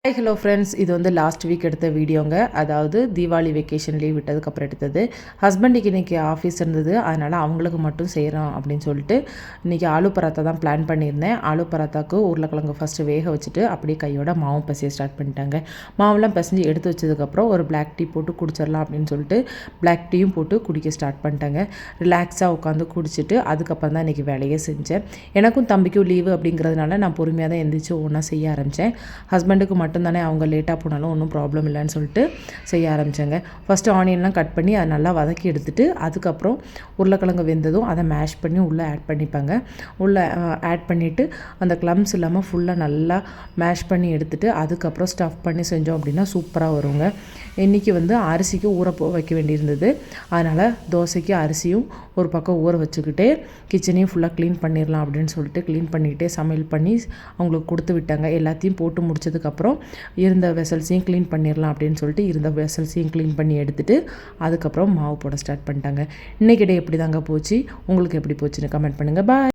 Hi hello friends, இது வந்து last week எடுத்த வீடியோங்க. அதாவது தீபாவளி வெக்கேஷன் லீவ் விட்டதுக்கப்புறம் எடுத்தது. ஹஸ்பண்டுக்கு இன்றைக்கி ஆஃபீஸ் இருந்தது, அதனால் அவங்களுக்கு மட்டும் செய்கிறோம் அப்படின்னு சொல்லிட்டு இன்றைக்கி ஆலு பராத்தா தான் பிளான் பண்ணியிருந்தேன். ஆலு பராத்தாக்கு உருளைக்கிழங்கு ஃபஸ்ட்டு வேக வச்சுட்டு அப்படியே கையோட மாவும் பசைய ஸ்டார்ட் பண்ணிட்டாங்க. மாவுலாம் பசஞ்சு எடுத்து வச்சதுக்கப்புறம் ஒரு பிளாக் டீ போட்டு குடிச்சிடலாம் அப்படின்னு சொல்லிட்டு பிளாக் டீயும் போட்டு குடிக்க ஸ்டார்ட் பண்ணிட்டாங்க. ரிலாக்ஸாக உட்காந்து குடிச்சிட்டு அதுக்கப்புறம் தான் இன்றைக்கி வேலையே செஞ்சேன். எனக்கும் தம்பிக்கும் லீவு அப்படிங்கிறதுனால நான் பொறுமையாக தான் எந்திரிச்சு ஒன்றா செய்ய ஆரம்பித்தேன். ஹஸ்பண்டுக்கு மட்டும் தானே, அவங்க லேட்டாக போனாலும் ஒன்றும் ப்ராப்ளம் இல்லைன்னு சொல்லிட்டு செய்ய ஆரம்பித்தேங்க. ஃபஸ்ட்டு ஆனியன்லாம் கட் பண்ணி அதை நல்லா வதக்கி எடுத்துகிட்டு அதுக்கப்புறம் உருளைக்கிழங்கு வெந்ததும் அதை மேஷ் பண்ணி உள்ளே ஆட் பண்ணிப்பாங்க. உள்ளே ஆட் பண்ணிவிட்டு அந்த க்ளம்ஸ் இல்லாமல் ஃபுல்லாக நல்லா மேஷ் பண்ணி எடுத்துகிட்டு அதுக்கப்புறம் ஸ்டஃப் பண்ணி செஞ்சோம் அப்படின்னா சூப்பராக வருங்க. இன்றைக்கி வந்து அரிசிக்கு வைக்க வேண்டியிருந்தது. அதனால் தோசைக்கு அரிசியும் ஒரு பக்கம் ஊற வச்சுக்கிட்டே கிச்சனையும் ஃபுல்லாக க்ளீன் பண்ணிடலாம் அப்படின்னு சொல்லிட்டு க்ளீன் பண்ணிக்கிட்டே சமையல் பண்ணி அவங்களுக்கு கொடுத்து விட்டாங்க. எல்லாத்தையும் போட்டு முடிச்சதுக்கப்புறம் இருந்த வெசல்ஸையும் க்ளீன் பண்ணிடலாம் அப்படின்னு சொல்லிட்டு இருந்த வெசல்ஸையும் க்ளீன் பண்ணி எடுத்துகிட்டு அதுக்கப்புறம் மாவு போட ஸ்டார்ட் பண்ணிட்டாங்க. இன்றைக்கி டே எப்படி தாங்க போச்சு, உங்களுக்கு எப்படி போச்சுன்னு கமெண்ட் பண்ணுங்கள். பாய்.